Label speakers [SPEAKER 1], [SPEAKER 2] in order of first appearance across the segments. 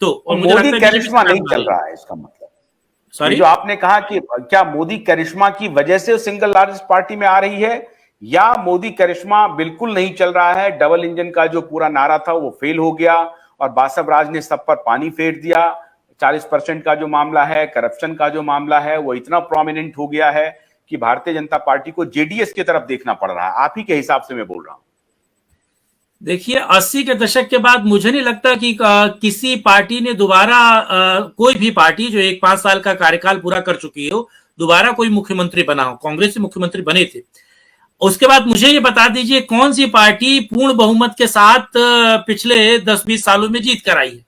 [SPEAKER 1] तो और मुझे
[SPEAKER 2] मोदी
[SPEAKER 1] लगता है
[SPEAKER 2] करिश्मा नहीं चल रहा है, इसका मतलब
[SPEAKER 1] सॉरी
[SPEAKER 2] जो आपने कहा कि क्या मोदी करिश्मा की वजह से सिंगल लार्जेस्ट पार्टी में आ रही है, या मोदी करिश्मा बिल्कुल नहीं चल रहा है, डबल इंजन का जो पूरा नारा था वो फेल हो गया और बासव राज ने सब पर पानी फेर दिया। 40% का जो मामला है, करप्शन का जो मामला है, वो इतना प्रोमिनेंट हो गया है कि भारतीय जनता पार्टी को जेडीएस की तरफ देखना पड़ रहा है। आप ही के हिसाब से मैं बोल रहा हूं।
[SPEAKER 1] देखिए 80 के दशक के बाद मुझे नहीं लगता कि किसी पार्टी ने दोबारा कोई भी पार्टी जो 5 साल का कार्यकाल पूरा कर चुकी हो दोबारा कोई मुख्यमंत्री बना हो। कांग्रेस से मुख्यमंत्री बने थे। उसके बाद मुझे ये बता दीजिए कौन सी पार्टी पूर्ण बहुमत के साथ पिछले 10-20 सालों में जीत कर आई है।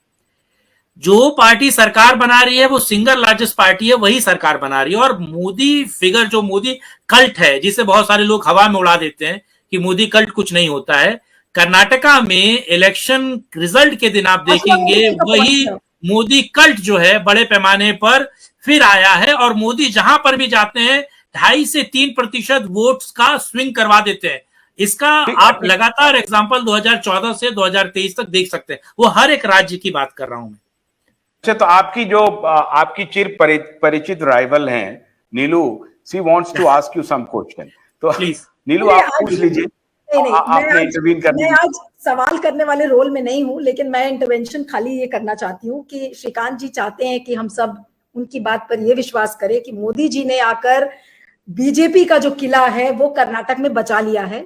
[SPEAKER 1] जो पार्टी सरकार बना रही है वो सिंगल लार्जेस्ट पार्टी है, वही सरकार बना रही है। और मोदी फिगर, जो मोदी कल्ट है, जिसे बहुत सारे लोग हवा में उड़ा देते हैं कि मोदी कल्ट कुछ नहीं होता है, कर्नाटका में इलेक्शन रिजल्ट के दिन आप देखेंगे वही मोदी कल्ट जो है बड़े पैमाने पर फिर आया है। और मोदी जहां पर भी जाते हैं 2.5 से 3% वोट्स का स्विंग करवा देते हैं। इसका आप लगातार एग्जांपल 2014 से 2023 तक देख सकते हैं। वो हर एक राज्य की बात कर रहा हूं मैं।
[SPEAKER 2] अच्छा, तो आपकी चिर परिचित राइवल हैं Neelu, she wants to ask you some question, तो प्लीज नीलू आप पूछ लीजिए।
[SPEAKER 3] आपने इंटरवीन करने, मैं आज सवाल करने वाले रोल में नहीं हूं, लेकिन मैं इंटरवेंशन खाली ये करना चाहती हूँ कि श्रीकांत जी चाहते हैं कि हम सब उनकी बात पर ये विश्वास करें कि मोदी जी ने आकर बीजेपी का जो किला है वो कर्नाटक में बचा लिया है।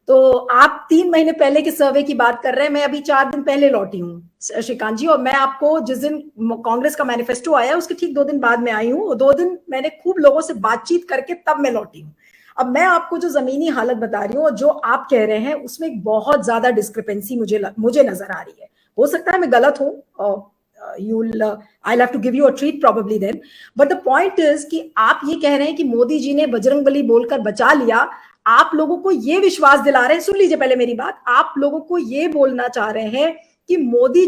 [SPEAKER 3] तो आप 3 महीने पहले के सर्वे की बात कर रहे हैं, मैं अभी 4 दिन पहले लौटी हूँ श्रीकांत जी, और मैं आपको जिस दिन कांग्रेस का मैनिफेस्टो आया उसके ठीक 2 दिन बाद में आई हूँ। 2 दिन मैंने खूब लोगों से बातचीत करके तब मैं लौटी हूँ। अब मैं आपको जो जमीनी हालत बता रही हूँ और जो आप कह रहे हैं उसमें एक बहुत ज्यादा डिस्क्रिपेंसी मुझे नजर आ रही है। हो सकता है मैं गलत हूँ, I'll have to give you a treat probably then, but the point is कि आप ये कह रहे हैं कि मोदी जी ने बजरंगबली बोलकर बचा लिया। आप लोगों को ये विश्वास दिला रहे हैं, सुन लीजिए पहले मेरी बात, आप लोगों को ये बोलना चाह रहे हैं कि मोदी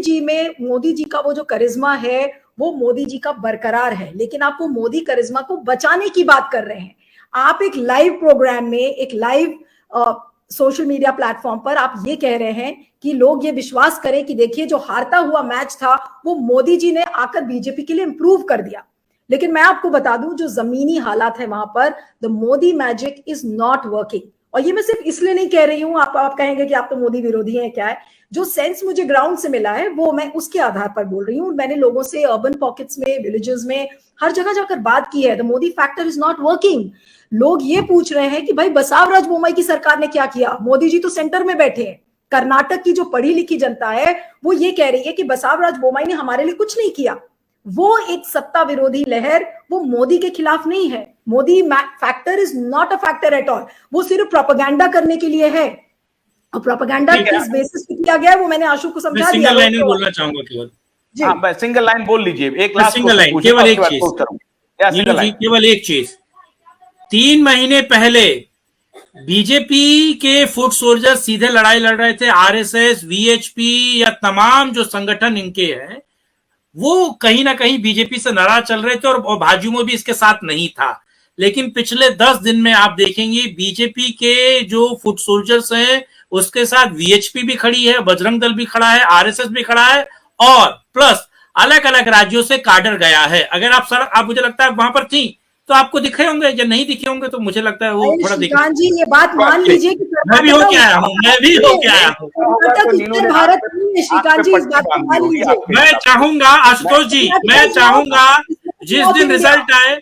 [SPEAKER 3] जी का वो जो करिश्मा है वो मोदी जी का बरकरार है, लेकिन आप वो मोदी करिश्मा को बचाने की बात कर रहे हैं। आप एक लाइव प्रोग्राम में, एक लाइव सोशल मीडिया प्लेटफॉर्म पर आप ये कह रहे हैं कि लोग ये विश्वास करें कि देखिए जो हारता हुआ मैच था वो मोदी जी ने आकर बीजेपी के लिए इंप्रूव कर दिया। लेकिन मैं आपको बता दूं जो जमीनी हालात है वहां पर, the Modi magic is not working. और ये मैं सिर्फ इसलिए नहीं कह रही हूं, आप कहेंगे कि आप तो मोदी विरोधी हैं, क्या है। जो सेंस मुझे ग्राउंड से मिला है वो मैं उसके आधार पर बोल रही हूँ। मैंने लोगों से अर्बन पॉकेट्स में, विलेजेस में, हर जगह जाकर बात की है। The Modi factor is not working. लोग ये पूछ रहे हैं कि भाई बसवराज बोम्मई की सरकार ने क्या किया, मोदी जी तो सेंटर में बैठे हैं। कर्नाटक की जो पढ़ी लिखी जनता है वो ये कह रही है कि बसवराज बोम्मई ने हमारे लिए कुछ नहीं किया। वो एक सत्ता विरोधी लहर, वो मोदी के खिलाफ नहीं है। Modi factor is not a factor at all. वो सिर्फ प्रोपेगेंडा करने के लिए है, और प्रोपेगेंडा किस बेसिस पे किया गया है वो मैंने आशु को समझा दिया।
[SPEAKER 1] सिंगल लाइन बोलना चाहूंगा केवल।
[SPEAKER 2] हाँ, सिंगल लाइन बोल लीजिए, एक लास्ट
[SPEAKER 1] सिंगल लाइन, केवल एक चीज, केवल एक चीज। 3 महीने पहले बीजेपी के फुट सोल्जर सीधे लड़ाई लड़ रहे थे। आरएसएस, वीएचपी या तमाम जो संगठन इनके हैं वो कहीं ना कहीं बीजेपी से नाराज चल रहे थे, और भाजपा भी इसके साथ नहीं था। लेकिन पिछले 10 दिन में आप देखेंगे बीजेपी के जो फुट सोल्जर्स हैं उसके साथ वीएचपी भी खड़ी है, बजरंग दल भी खड़ा है, आरएसएस भी खड़ा है, और प्लस अलग अलग राज्यों से काडर गया है। अगर आप मुझे लगता है वहां पर थी तो आपको दिखे होंगे, या नहीं दिखे होंगे तो मुझे लगता है वो थोड़ा दिखे।
[SPEAKER 3] जी ये बात मान लीजिए कि
[SPEAKER 1] मैं भी होके आया हूँ, मैं भी होके आया हूँ।
[SPEAKER 3] भारत में श्रीकांत जी इस बात को मान लीजिए।
[SPEAKER 1] मैं चाहूंगा आशुतोष जी, मैं चाहूंगा जिस दिन रिजल्ट आए